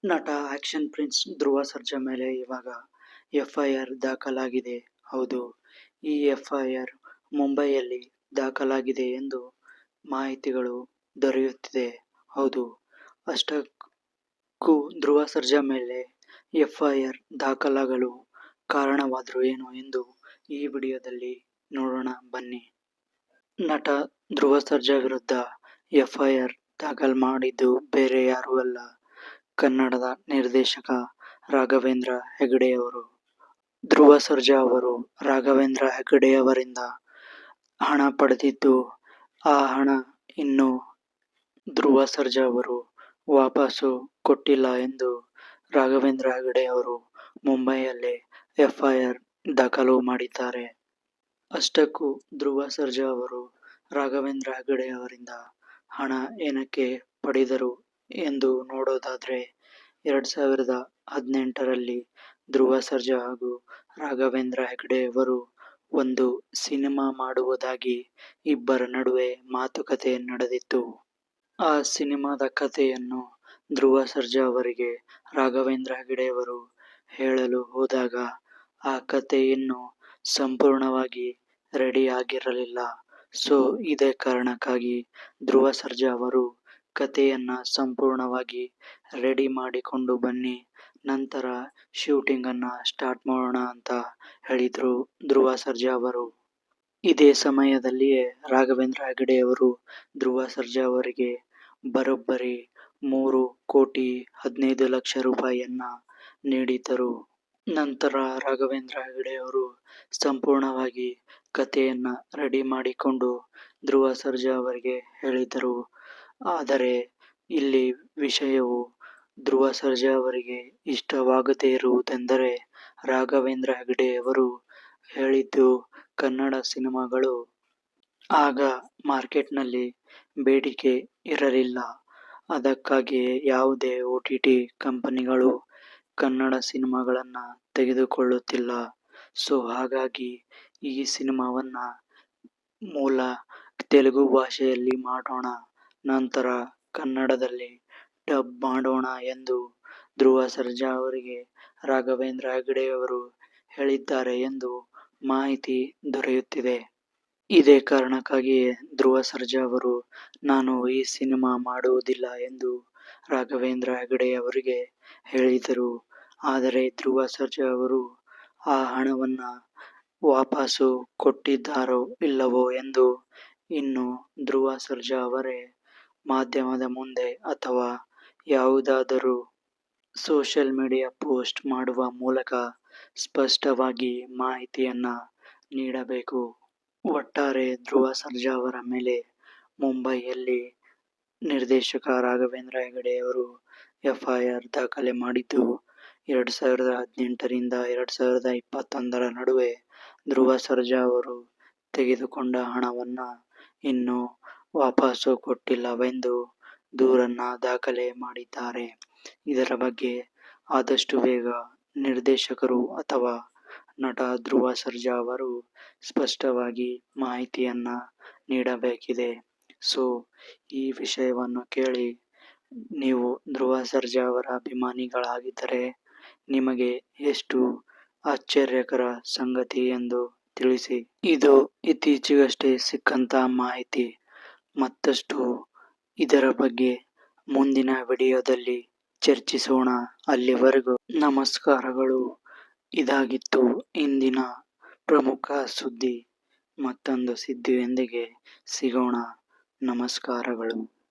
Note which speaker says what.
Speaker 1: ನಟ action prince Dhruva Sarja ಮೇಲೆ ಇವಾಗ ಎಫ್ಐಆರ್ ದಾಖಲಾಗಿದೆ. ಹೌದು, ಈ ಎಫ್ಐಆರ್ ಮುಂಬೈಯಲ್ಲಿ ದಾಖಲಾಗಿದೆ ಎಂದು ಮಾಹಿತಿಗಳು ದೊರೆಯುತ್ತಿದೆ. ಹೌದು, ಅಷ್ಟಕ್ಕೂ ಧ್ರುವ ಸರ್ಜಾ ಮೇಲೆ ಎಫ್ಐಆರ್ ದಾಖಲಾಗಲು ಕಾರಣವಾದ್ರು ಏನು ಎಂದು ಈ ವಿಡಿಯೋದಲ್ಲಿ ನೋಡೋಣ ಬನ್ನಿ. ನಟ ಧ್ರುವ ಸರ್ಜಾ ವಿರುದ್ಧ ಎಫ್ಐಆರ್ ದಾಖಲು ಮಾಡಿದ್ದು ಬೇರೆ ಯಾರೂ ಅಲ್ಲ, ಕನ್ನಡದ ನಿರ್ದೇಶಕ ರಾಘವೇಂದ್ರ ಹೆಗಡೆಯವರು. ಧ್ರುವ ಸರ್ಜಾ ಅವರು ರಾಘವೇಂದ್ರ ಹೆಗಡೆಯವರಿಂದ ಹಣ ಪಡೆದಿದ್ದು, ಆ ಹಣ ಇನ್ನೂ ಧ್ರುವ ಸರ್ಜಾ ಅವರು ವಾಪಸು ಕೊಟ್ಟಿಲ್ಲ ಎಂದು ರಾಘವೇಂದ್ರ ಹೆಗಡೆಯವರು ಮುಂಬೈಯಲ್ಲಿ ಎಫ್ಐಆರ್ ದಾಖಲು ಮಾಡಿದ್ದಾರೆ. ಅಷ್ಟಕ್ಕೂ ಧ್ರುವ ಸರ್ಜಾ ಅವರು ರಾಘವೇಂದ್ರ ಹೆಗಡೆಯವರಿಂದ ಹಣ ಏನಕ್ಕೆ ಪಡೆದರು ಎಂದು ನೋಡೋದಾದ್ರೆ, 2018ರಲ್ಲಿ ಧ್ರುವ ಸರ್ಜಾ ಹಾಗೂ ರಾಘವೇಂದ್ರ ಹೆಗಡೆಯವರು ಒಂದು ಸಿನಿಮಾ ಮಾಡುವುದಾಗಿ ಇಬ್ಬರ ನಡುವೆ ಮಾತುಕತೆ ನಡೆದಿತ್ತು. ಆ ಸಿನಿಮಾದ ಕಥೆಯನ್ನು ಧ್ರುವ ಸರ್ಜಾ ಅವರಿಗೆ ರಾಘವೇಂದ್ರ ಹೆಗಡೆಯವರು ಹೇಳಲು ಹೋದಾಗ ಆ ಕಥೆ ಇನ್ನೂ ಸಂಪೂರ್ಣವಾಗಿ ರೆಡಿ ಆಗಿರಲಿಲ್ಲ. ಸೊ ಇದೇ ಕಾರಣಕ್ಕಾಗಿ ಧ್ರುವ ಸರ್ಜಾ ಅವರು ಕಥೆಯನ್ನ ಸಂಪೂರ್ಣವಾಗಿ ರೆಡಿ ಮಾಡಿಕೊಂಡು ಬನ್ನಿ, ನಂತರ ಶೂಟಿಂಗ್ ಅನ್ನ ಸ್ಟಾರ್ಟ್ ಮಾಡೋಣ ಅಂತ ಹೇಳಿದ್ರು ಧ್ರುವ ಸರ್ಜಾ ಅವರು. ಇದೇ ಸಮಯದಲ್ಲಿಯೇ ರಾಘವೇಂದ್ರ ಹೆಗಡೆಯವರು ಧ್ರುವ ಸರ್ಜಾ ಅವರಿಗೆ ಬರೋಬ್ಬರಿ 3,15,00,000 ರೂಪಾಯಿಯನ್ನ ನೀಡಿದ್ದರು. ನಂತರ ರಾಘವೇಂದ್ರ ಹೆಗಡೆಯವರು ಸಂಪೂರ್ಣವಾಗಿ ಕಥೆಯನ್ನ ರೆಡಿ ಮಾಡಿಕೊಂಡು ಧ್ರುವ ಸರ್ಜಾ ಅವರಿಗೆ ಹೇಳಿದರು. ಆದರೆ ಇಲ್ಲಿ ವಿಷಯವು ಧ್ರುವ ಸರ್ಜಾ ಅವರಿಗೆ ಇಷ್ಟವಾಗದೇ ಇರುವುದೆಂದರೆ, ರಾಘವೇಂದ್ರ ಹೆಗಡೆಯವರು ಹೇಳಿದ್ದು ಕನ್ನಡ ಸಿನಿಮಾಗಳು ಆಗ ಮಾರ್ಕೆಟ್ನಲ್ಲಿ ಬೇಡಿಕೆ ಇರಲಿಲ್ಲ. ಅದಕ್ಕಾಗಿಯೇ ಯಾವುದೇ OTT ಕಂಪನಿಗಳು ಕನ್ನಡ ಸಿನಿಮಾಗಳನ್ನ ತೆಗೆದುಕೊಳ್ಳುತ್ತಿಲ್ಲ. ಸೊ ಹಾಗಾಗಿ ಈ ಸಿನಿಮಾವನ್ನ ಮೂಲ ತೆಲುಗು ಭಾಷೆಯಲ್ಲಿ ಮಾಡೋಣ, ನಂತರ ಕನ್ನಡದಲ್ಲಿ ಡಬ್ ಮಾಡೋಣ ಎಂದು ಧ್ರುವ ಸರ್ಜಾ ಅವರಿಗೆ ರಾಘವೇಂದ್ರ ಹೆಗಡೆಯವರು ಹೇಳಿದ್ದಾರೆ ಎಂದು ಮಾಹಿತಿ ದೊರೆಯುತ್ತಿದೆ. ಇದೇ ಕಾರಣಕ್ಕಾಗಿಯೇ ಧ್ರುವ ಸರ್ಜಾ ಅವರು ನಾನು ಈ ಸಿನಿಮಾ ಮಾಡುವುದಿಲ್ಲ ಎಂದು ರಾಘವೇಂದ್ರ ಹೆಗಡೆಯವರಿಗೆ ಹೇಳಿದರು. ಆದರೆ ಧ್ರುವ ಸರ್ಜಾ ಅವರು ಆ ಹಣವನ್ನ ವಾಪಸು ಕೊಟ್ಟಿದ್ದಾರೋ ಇಲ್ಲವೋ ಎಂದು ಇನ್ನು ಧ್ರುವ ಸರ್ಜಾ ಅವರೇ ಮಾಧ್ಯಮದ ಮುಂದೆ ಅಥವಾ ಯಾವುದಾದರೂ ಸೋಷಿಯಲ್ ಮೀಡಿಯಾ ಪೋಸ್ಟ್ ಮಾಡುವ ಮೂಲಕ ಸ್ಪಷ್ಟವಾಗಿ ಮಾಹಿತಿಯನ್ನ ನೀಡಬೇಕು. ಒಟ್ಟಾರೆ ಧ್ರುವ ಸರ್ಜಾ ಅವರ ಮೇಲೆ ಮುಂಬೈಯಲ್ಲಿ ನಿರ್ದೇಶಕ ರಾಘವೇಂದ್ರ ಹೆಗಡೆಯವರು ಎಫ್ಐಆರ್ ದಾಖಲೆ ಮಾಡಿದ್ದು, 2018ರಿಂದ 2021ರ ನಡುವೆ ಧ್ರುವ ಸರ್ಜಾ ಅವರು ತೆಗೆದುಕೊಂಡ ಹಣವನ್ನ ಇನ್ನೂ ವಾಪಸು ಕೊಟ್ಟಿಲ್ಲವೆಂದು ದೂರನ್ನ ದಾಖಲೆ ಮಾಡಿದ್ದಾರೆ. ಇದರ ಬಗ್ಗೆ ಆದಷ್ಟು ಬೇಗ ನಿರ್ದೇಶಕರು ಅಥವಾ ನಟ ಧ್ರುವ ಸರ್ಜಾ ಅವರು ಸ್ಪಷ್ಟವಾಗಿ ಮಾಹಿತಿಯನ್ನ ನೀಡಬೇಕಿದೆ. ಸೊ ಈ ವಿಷಯವನ್ನು ಕೇಳಿ ನೀವು ಧ್ರುವ ಸರ್ಜಾ ಅವರ ಅಭಿಮಾನಿಗಳಾಗಿದ್ದರೆ ನಿಮಗೆ ಎಷ್ಟು ಆಶ್ಚರ್ಯಕರ ಸಂಗತಿ ಎಂದು ತಿಳಿಸಿ. ಇದು ಇತ್ತೀಚೆಗಷ್ಟೇ ಸಿಕ್ಕಂತ ಮಾಹಿತಿ. ಮತ್ತಷ್ಟು ಇದರ ಬಗ್ಗೆ ಮುಂದಿನ ವಿಡಿಯೋದಲ್ಲಿ ಚರ್ಚಿಸೋಣ. ಅಲ್ಲಿವರೆಗೂ ನಮಸ್ಕಾರಗಳು. ಇದಾಗಿತ್ತು ಇಂದಿನ ಪ್ರಮುಖ ಸುದ್ದಿ. ಮತ್ತೊಂದು ಸುದ್ದಿಯೊಂದಿಗೆ ಸಿಗೋಣ. ನಮಸ್ಕಾರಗಳು.